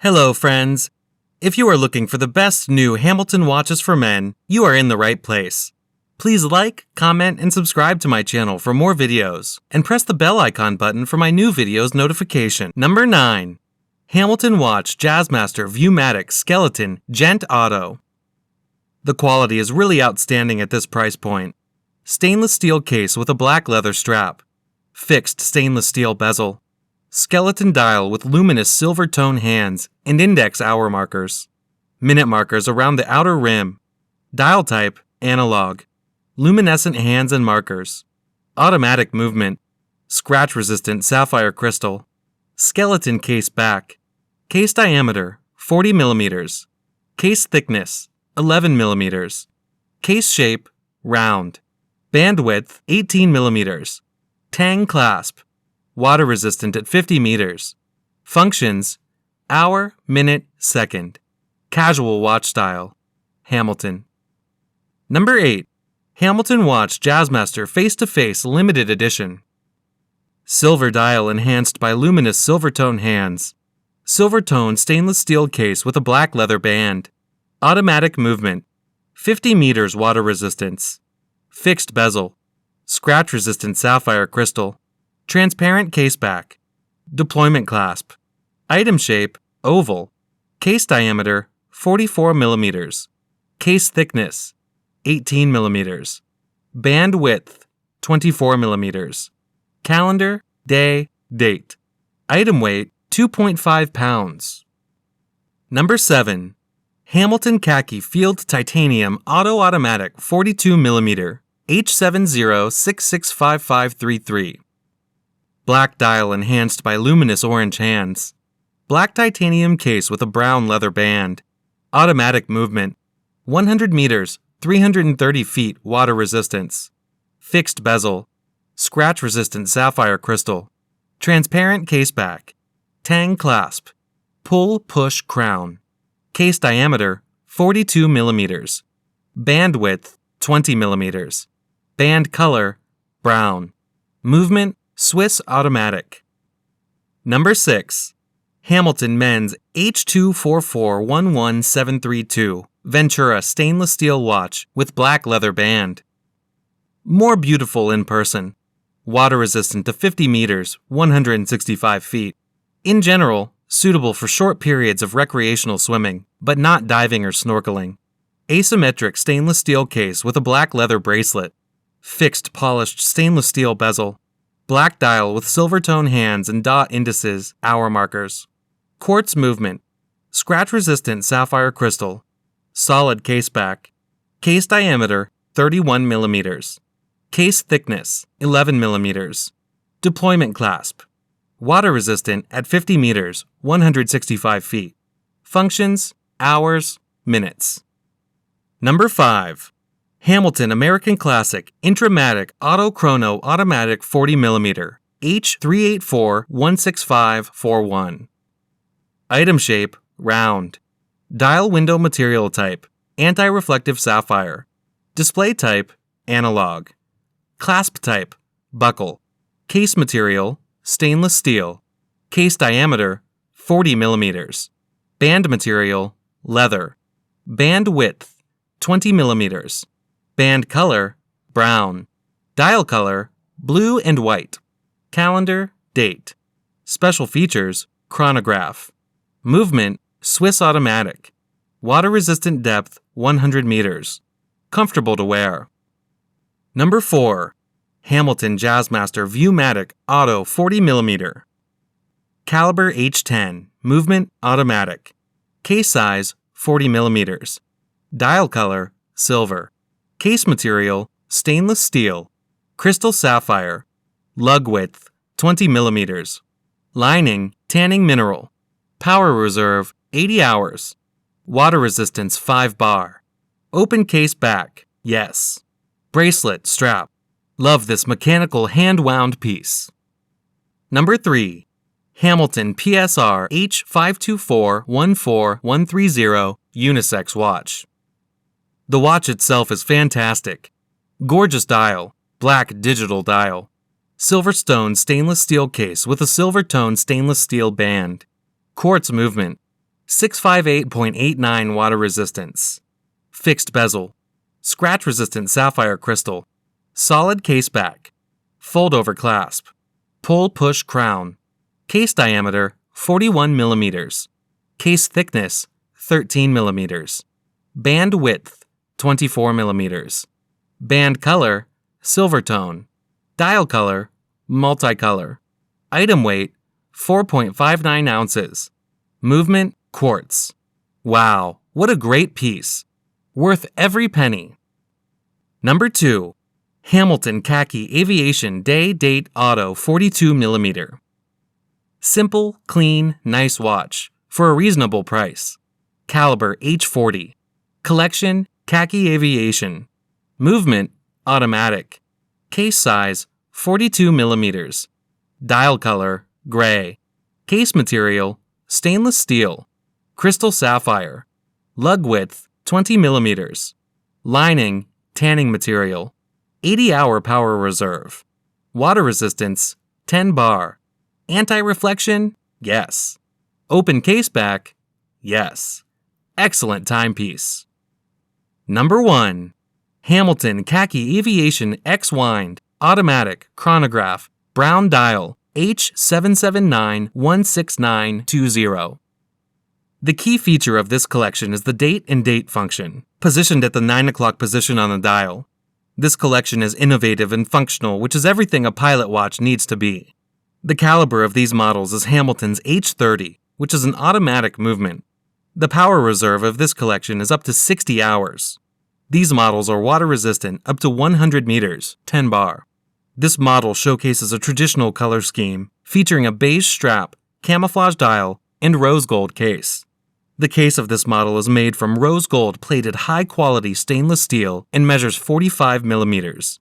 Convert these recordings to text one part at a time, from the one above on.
Hello, friends. If you are looking for the best new Hamilton watches for men, you are in the right place. Please like, comment, and subscribe to my channel for more videos, and press the bell icon button for my new videos notification. Number 9. Hamilton Watch Jazzmaster Viewmatic Skeleton Gent Auto. The quality is really outstanding at this price point. Stainless steel case with a black leather strap. Fixed stainless steel bezel. Skeleton dial with luminous silver tone hands and index hour markers. Minute markers around the outer rim. Dial type, analog. Luminescent hands and markers. Automatic movement. Scratch-resistant sapphire crystal. Skeleton case back. Case diameter, 40 mm. Case thickness, 11 mm. Case shape, round. Band width, 18 mm. Tang clasp. Water resistant at 50 meters. Functions, hour, minute, second. Casual watch style. Hamilton. Number 8. Hamilton Watch Jazzmaster Face-to-Face Limited Edition. Silver dial enhanced by luminous silver tone hands. Silver tone stainless steel case with a black leather band. Automatic movement. 50 meters water resistance. Fixed bezel. Scratch resistant sapphire crystal. Transparent case back. Deployment clasp. Item shape, oval. Case diameter, 44 mm. Case thickness, 18 mm. Band width, 24 mm. Calendar, day, date. Item weight, 2.5 pounds. Number 7. Hamilton Khaki Field Titanium Auto-Automatic 42 mm. H70665533. Black dial enhanced by luminous orange hands. Black titanium case with a brown leather band. Automatic movement. 100 meters, 330 feet water resistance. Fixed bezel. Scratch-resistant sapphire crystal. Transparent case back. Tang clasp. Pull-push crown. Case diameter, 42 mm. Band width, 20 mm. Band color, brown. Movement, Swiss automatic. Number 6. Hamilton Men's H24411732 Ventura stainless steel watch with black leather band. More beautiful in person. Water resistant to 50 meters, 165 feet. In general, suitable for short periods of recreational swimming, but not diving or snorkeling. Asymmetric stainless steel case with a black leather bracelet. Fixed polished stainless steel bezel. Black dial with silver tone hands and dot indices, hour markers. Quartz movement. Scratch-resistant sapphire crystal. Solid case back. Case diameter, 31 mm. Case thickness, 11 mm. Deployment clasp. Water resistant at 50 meters, 165 feet. Functions, hours, minutes. Number 5. Hamilton American Classic Intra-Matic Chrono Automatic 40 mm. H38416541. Item shape, round. Dial window material type, anti-reflective sapphire. Display type, analog. Clasp type, buckle. Case material, stainless steel. Case diameter, 40 mm. Band material, leather. Band width, 20 mm. Band color, brown. Dial color, blue and white. Calendar, date. Special features, chronograph. Movement, Swiss automatic. Water resistant depth, 100 meters. Comfortable to wear. Number 4. Hamilton Jazzmaster Viewmatic Auto 40 mm. Caliber H10. Movement, automatic. Case size, 40 mm. Dial color, silver. Case material, stainless steel. Crystal sapphire. Lug width, 20 mm. Lining, tanning mineral. Power reserve, 80 hours. Water resistance, 5 bar. Open case back, yes. Bracelet, strap. Love this mechanical hand-wound piece. Number 3. Hamilton PSR H52414130 unisex watch. The watch itself is fantastic. Gorgeous dial, black digital dial. Silverstone stainless steel case with a silver tone stainless steel band. Quartz movement. 658.89 water resistance. Fixed bezel. Scratch-resistant sapphire crystal. Solid case back. Fold-over clasp. Pull-push crown. Case diameter 41 millimeters. Case thickness 13 millimeters. Band width 24 millimeters. Band color silver tone. Dial color multicolor. Item weight 4.59 ounces. Movement quartz. Wow, what a great piece. Worth every penny. Number 2. Hamilton Khaki Aviation Day Date Auto 42 millimeter. Simple, clean, nice watch for a reasonable price. Caliber H40. Collection Khaki Aviation. Movement automatic. Case size 42 millimeters. Dial color gray. Case material stainless steel. Crystal sapphire. Lug width 20 millimeters. Lining tanning material. 80-hour power reserve. Water resistance 10 bar. Anti-reflection? Yes. Open case back? Yes. Excellent timepiece. Number 1. Hamilton Khaki Aviation X-Wind Automatic Chronograph Brown Dial H779-16920. The key feature of this collection is the date and date function, positioned at the 9 o'clock position on the dial. This collection is innovative and functional, which is everything a pilot watch needs to be. The caliber of these models is Hamilton's H30, which is an automatic movement. The power reserve of this collection is up to 60 hours. These models are water resistant up to 100 meters, 10 bar. This model showcases a traditional color scheme, featuring a beige strap, camouflage dial, and rose gold case. The case of this model is made from rose gold plated high-quality stainless steel and measures 45 millimeters.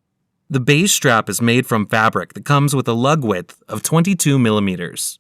The beige strap is made from fabric that comes with a lug width of 22 millimeters.